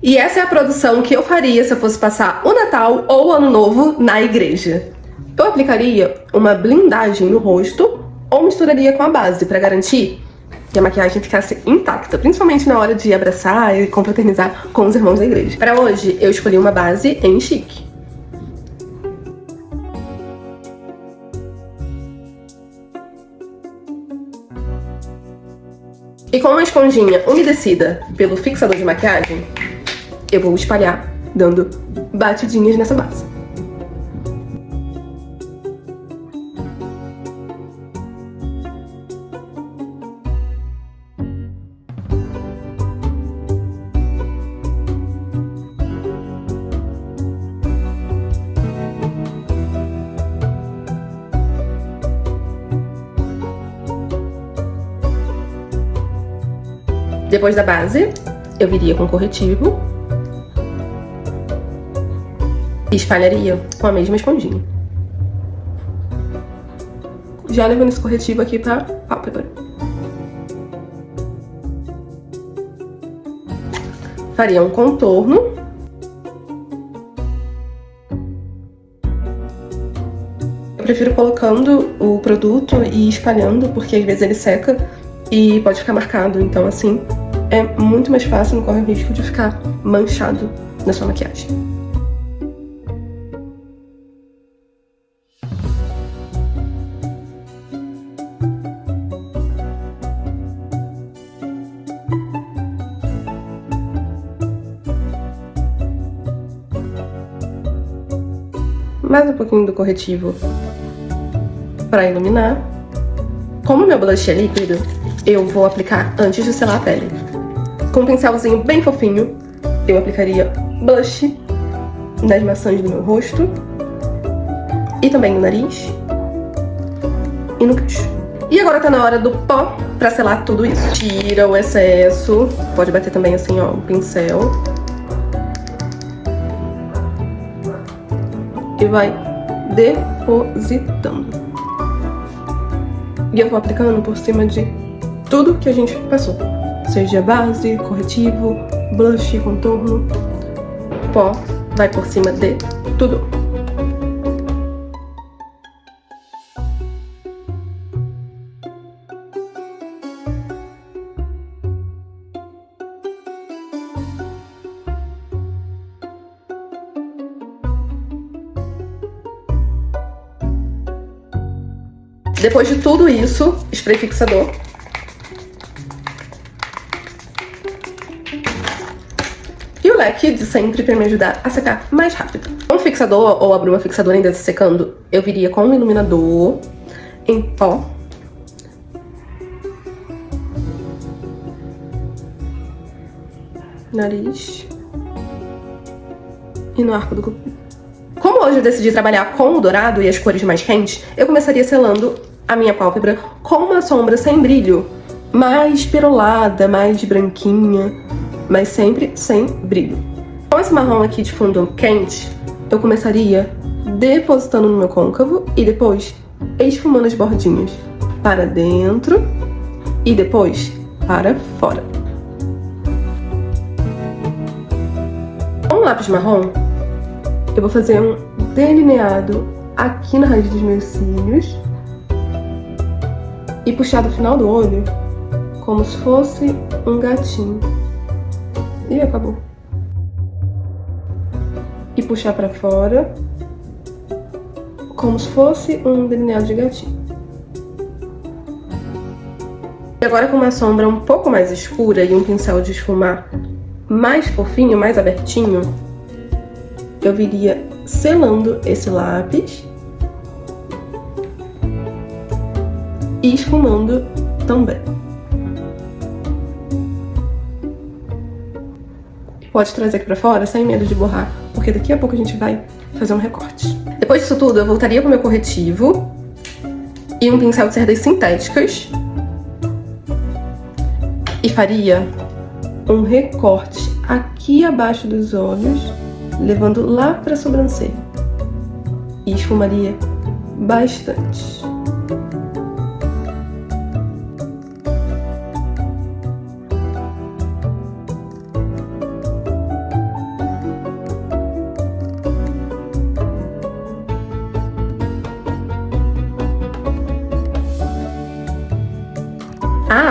E essa é a produção que eu faria se eu fosse passar o Natal ou o Ano Novo na igreja. Eu aplicaria uma blindagem no rosto ou misturaria com a base pra garantir que a maquiagem ficasse intacta, principalmente na hora de abraçar e confraternizar com os irmãos da igreja. Pra hoje, eu escolhi uma base em chique. E com uma esponjinha umedecida pelo fixador de maquiagem, eu vou espalhar, dando batidinhas nessa base. Depois da base, eu viria com corretivo e espalharia com a mesma esponjinha. Já levando esse corretivo aqui pra pálpebra. Faria um contorno. Eu prefiro colocando o produto e espalhando, porque às vezes ele seca e pode ficar marcado, então assim é muito mais fácil, não corre o risco de ficar manchado na sua maquiagem. Mais um pouquinho do corretivo para iluminar. Como meu blush é líquido, eu vou aplicar antes de selar a pele. Com um pincelzinho bem fofinho, eu aplicaria blush nas maçãs do meu rosto e também no nariz e no queixo. E agora tá na hora do pó pra selar tudo isso. Tira o excesso, pode bater também assim, ó, o pincel. E vai depositando. E eu vou aplicando por cima de tudo que a gente passou. Seja base, corretivo, blush, contorno, pó, vai por cima de tudo. Depois de tudo isso, spray fixador. E o leque de sempre para me ajudar a secar mais rápido. Com o fixador ou a bruma fixadora ainda secando, eu viria com um iluminador em pó. Nariz. E no arco do cupido. Como hoje eu decidi trabalhar com o dourado e as cores mais quentes, eu começaria selando a minha pálpebra com uma sombra sem brilho, mais perolada, mais branquinha, mas sempre sem brilho. Com esse marrom aqui de fundo quente, eu começaria depositando no meu côncavo e depois esfumando as bordinhas para dentro e depois para fora. Com o lápis marrom, eu vou fazer um delineado aqui na raiz dos meus cílios e puxar do final do olho como se fosse um gatinho. E acabou. E puxar pra fora como se fosse um delineado de gatinho. E agora com uma sombra um pouco mais escura e um pincel de esfumar mais fofinho, mais abertinho, eu viria selando esse lápis e esfumando também. Pode trazer aqui pra fora sem medo de borrar, porque daqui a pouco a gente vai fazer um recorte. Depois disso tudo, eu voltaria com o meu corretivo e um pincel de cerdas sintéticas e faria um recorte aqui abaixo dos olhos, levando lá pra sobrancelha. E esfumaria bastante.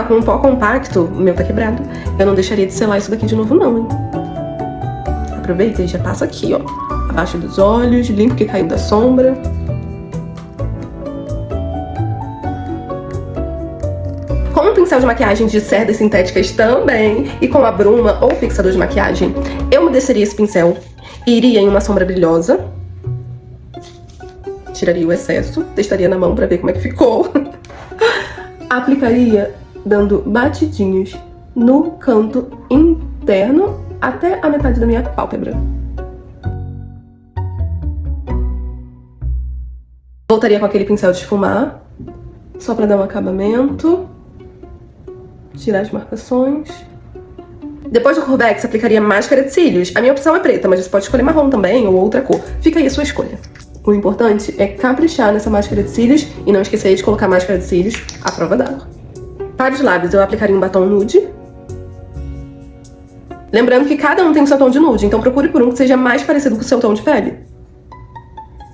selar com um pó compacto, o meu tá quebrado, eu não deixaria de selar isso daqui de novo não, hein? Aproveita e já passa aqui, ó, abaixo dos olhos, limpa o que caiu da sombra. Com um pincel de maquiagem de cerdas sintéticas também, e com a bruma ou fixador de maquiagem, eu umedeceria esse pincel e iria em uma sombra brilhosa. Tiraria o excesso, testaria na mão pra ver como é que ficou. Aplicaria dando batidinhos no canto interno até a metade da minha pálpebra. Voltaria com aquele pincel de esfumar, só pra dar um acabamento. Tirar as marcações. Depois do Curvex, aplicaria máscara de cílios. A minha opção é preta, mas você pode escolher marrom também ou outra cor. Fica aí a sua escolha. O importante é caprichar nessa máscara de cílios e não esquecer de colocar máscara de cílios à prova d'água. Para os lábios, eu aplicaria um batom nude. Lembrando que cada um tem o seu tom de nude, então procure por um que seja mais parecido com o seu tom de pele.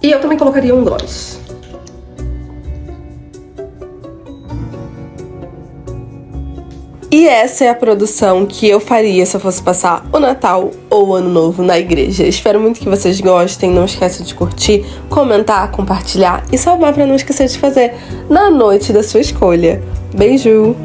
E eu também colocaria um gloss. E essa é a produção que eu faria se eu fosse passar o Natal ou o Ano Novo na igreja. Espero muito que vocês gostem. Não esqueça de curtir, comentar, compartilhar e salvar para não esquecer de fazer na noite da sua escolha. Beijo!